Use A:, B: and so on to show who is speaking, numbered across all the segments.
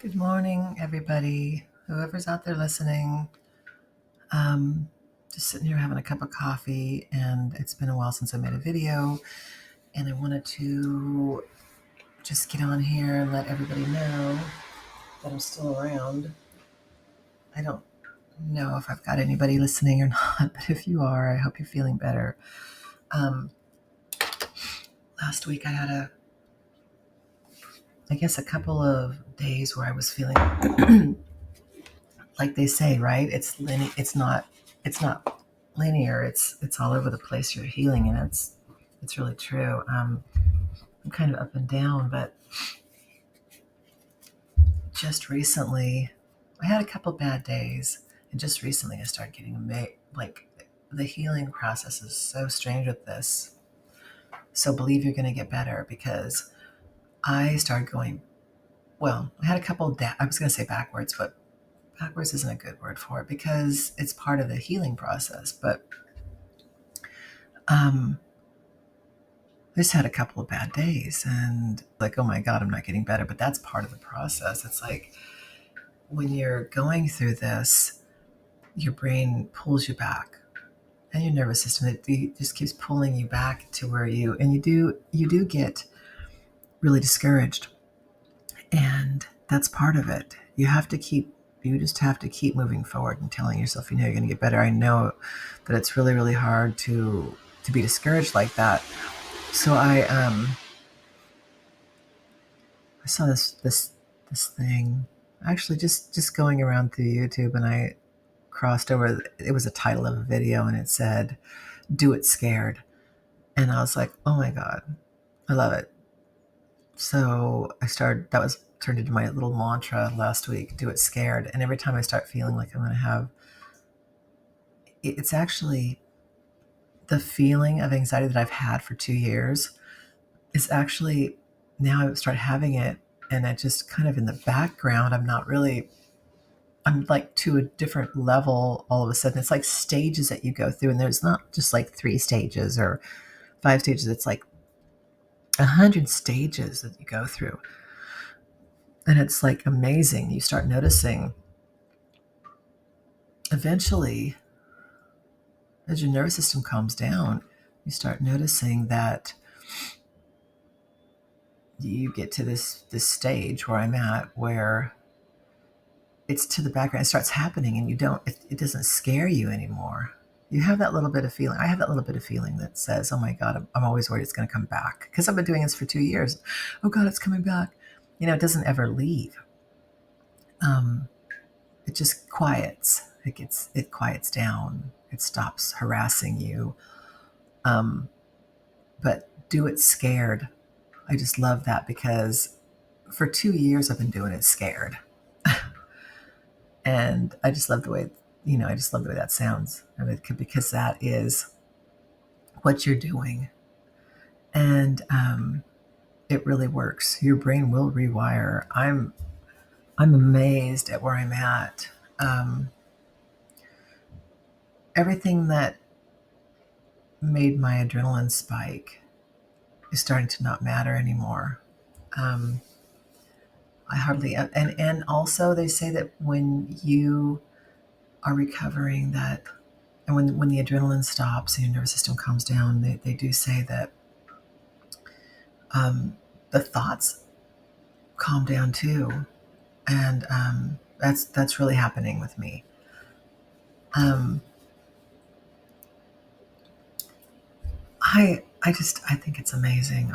A: Good morning, everybody. Whoever's out there listening, um, just sitting here having a cup of coffee, and it's been a while since I made a video, and I wanted to just get on here and let everybody know that I'm still around. I don't know if I've got anybody listening or not, but if you are, I hope you're feeling better. Um, Last week I had a couple of days where I was feeling like they say, right? It's not linear. It's all over the place. You're healing, and it's really true. I'm kind of up and down, but just recently, I had a couple bad days, and just recently I started getting like the healing process is so strange with this. So believe you're going to get better because I started going. Well, I had a couple. I was going to say backwards, but backwards isn't a good word for it because it's part of the healing process. But um, I just had a couple of bad days and like, oh my God, I'm not getting better. But that's part of the process. It's like when you're going through this, your brain pulls you back and your nervous system, it just keeps pulling you back to where you do get really discouraged. And that's part of it. You just have to keep moving forward and telling yourself, you're going to get better. I know that it's really, really hard to be discouraged like that. So I saw this thing actually just going around through YouTube, and I crossed over. It was a title of a video, and it said, "Do it scared," and I was like, "Oh my God, I love it." So I started. That was turned into my little mantra last week. Do it scared, and every time I start feeling like I'm going to have, it's actually the feeling of anxiety that I've had for 2 years is actually now I start having it, and I just kind of in the background. I'm like to a different level all of a sudden. It's like stages that you go through, and there's not just like 3 stages or 5 stages. It's like 100 stages that you go through, and it's like amazing. You start noticing eventually, as your nervous system calms down, you start noticing that you get to this stage where I'm at, where it's to the background. It starts happening, and it doesn't scare you anymore. You have that little bit of feeling. I have that little bit of feeling that says, oh my God, I'm always worried it's going to come back because I've been doing this for 2 years. Oh God, it's coming back. It doesn't ever leave. It just quiets. It quiets down. It stops harassing you. But do it scared. I just love that because for 2 years I've been doing it scared. And I just love the way, I just love the way that sounds. I mean, because that is what you're doing. And it really works. Your brain will rewire. I'm amazed at where I'm at. Everything that made my adrenaline spike is starting to not matter anymore. I hardly and also they say that when you are recovering, that and when the adrenaline stops and your nervous system calms down, they do say that the thoughts calm down too, and that's really happening with me. Um, I think it's amazing.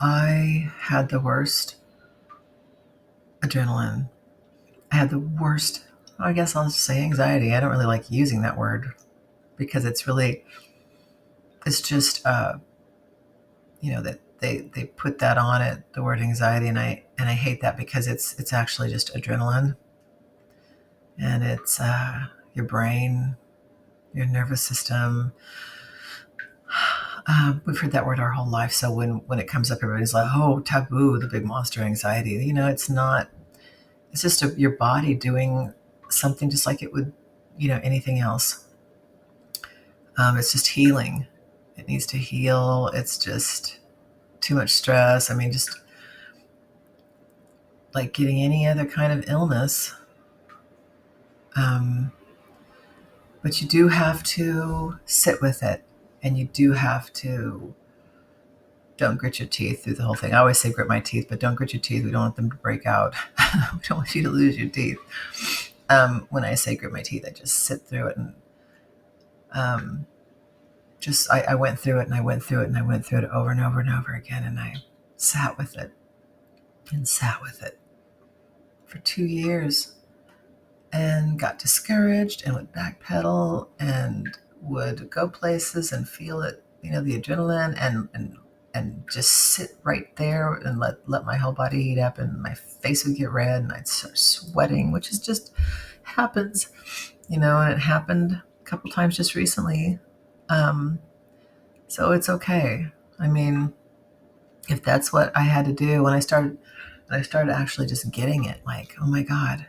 A: I had the worst adrenaline. I had the worst. I guess I'll just say anxiety. I don't really like using that word because it's just that they put that on it, the word anxiety, and I hate that because it's actually just adrenaline, and it's your brain, your nervous system. We've heard that word our whole life, so when it comes up, everybody's like, "Oh, taboo, the big monster anxiety." It's not. It's just your body doing something just like it would, anything else. It's just healing. It needs to heal. It's just too much stress. I mean, just like getting any other kind of illness. But you do have to sit with it, and you do have to don't grit your teeth through the whole thing. I always say grit my teeth, but don't grit your teeth. We don't want them to break out. We don't want you to lose your teeth. When I say grit my teeth, I just sit through it and I went through it and I went through it and I went through it over and over and over again, and I sat with it and sat with it for 2 years and got discouraged and would backpedal and would go places and feel it, the adrenaline and just sit right there and let my whole body heat up, and my face would get red and I'd start sweating, which is just happens, and it happened a couple times just recently. So it's okay. I mean, if that's what I had to do when I started actually just getting it, like, oh my God,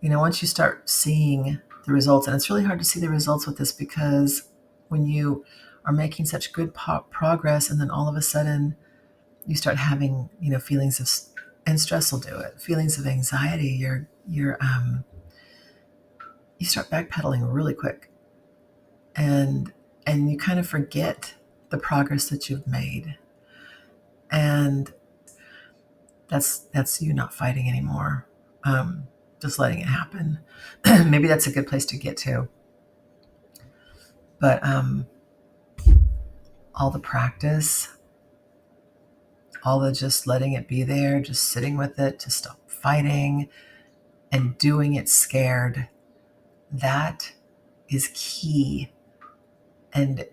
A: once you start seeing the results, and it's really hard to see the results with this because when you are making such good progress and then all of a sudden you start having, feelings of, and stress will do it, feelings of anxiety, you start backpedaling really quick, and you kind of forget the progress that you've made. And that's you not fighting anymore. Just letting it happen. Maybe that's a good place to get to. But all the practice, all the just letting it be there, just sitting with it, to stop fighting and doing it scared, that is key. And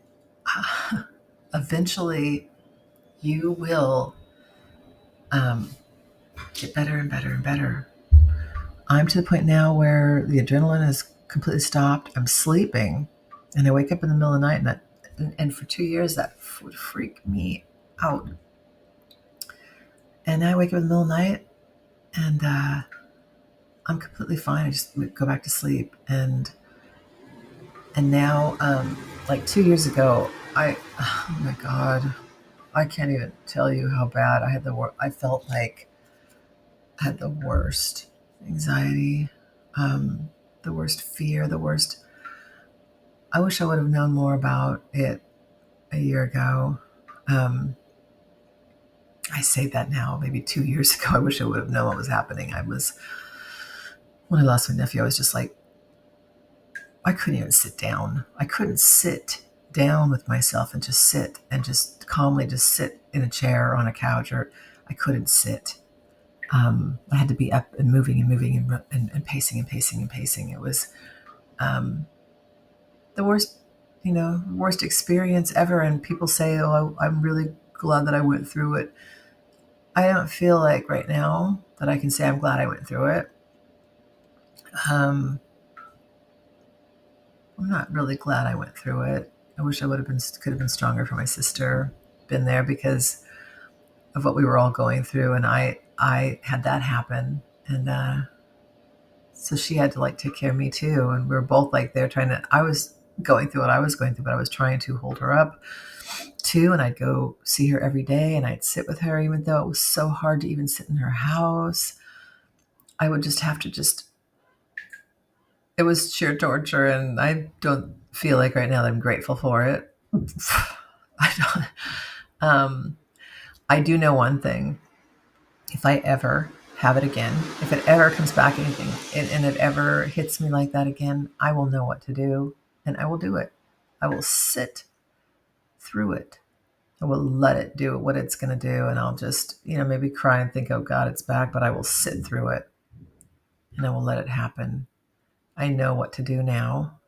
A: eventually you will get better and better and better. I'm to the point now where the adrenaline is completely stopped. I'm sleeping and I wake up in the middle of the night, and for 2 years that would freak me out. And I wake up in the middle of the night and I'm completely fine. I just go back to sleep. And now, like 2 years ago, oh my God, I can't even tell you how bad I had I felt like I had the worst anxiety, the worst fear, the worst. I wish I would have known more about it a year ago. I say that now, maybe 2 years ago. I wish I would have known what was happening. When I lost my nephew, I was just like, I couldn't even sit down. I couldn't sit down with myself and just sit and just calmly just sit in a chair or on a couch, or I couldn't sit. I had to be up and moving and moving and pacing and pacing and pacing. It was the worst experience ever. And people say, oh, I'm really glad that I went through it. I don't feel like right now that I can say I'm glad I went through it. I'm not really glad I went through it. I wish I could have been stronger for my sister, been there because of what we were all going through. And I had that happen. And so she had to take care of me too. And we were both there I was going through what I was going through, but I was trying to hold her up too. And I'd go see her every day and I'd sit with her, even though it was so hard to even sit in her house. I would just have to it was sheer torture, and I don't feel like right now that I'm grateful for it. I don't. I do know one thing. If I ever have it again, if it ever comes back anything, and it ever hits me like that again, I will know what to do, and I will do it. I will sit through it. I will let it do what it's going to do, and I'll just, maybe cry and think, oh God, it's back, but I will sit through it, and I will let it happen. I know what to do now,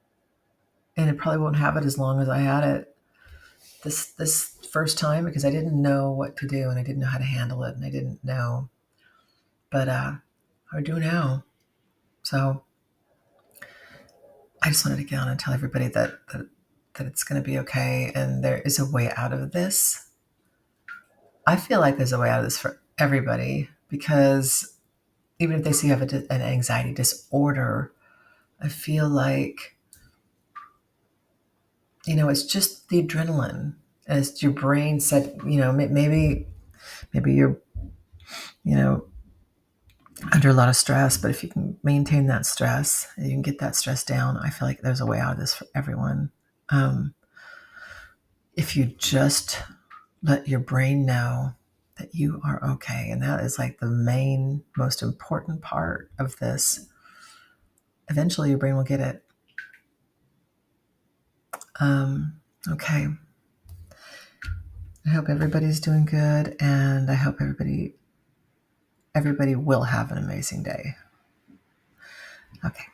A: and it probably won't have it as long as I had it this first time, because I didn't know what to do and I didn't know how to handle it, and I didn't know, but I do now. So I just wanted to get on and tell everybody that it's going to be okay, and there is a way out of this. I feel like there's a way out of this for everybody, because even if they see you have an anxiety disorder, I feel like, it's just the adrenaline. As your brain said, maybe you know, under a lot of stress. But if you can maintain that stress, and you can get that stress down, I feel like there's a way out of this for everyone. If you just let your brain know that you are okay, and that is like the main, most important part of this, eventually your brain will get it. Okay. I hope everybody's doing good, and I hope everybody will have an amazing day. Okay.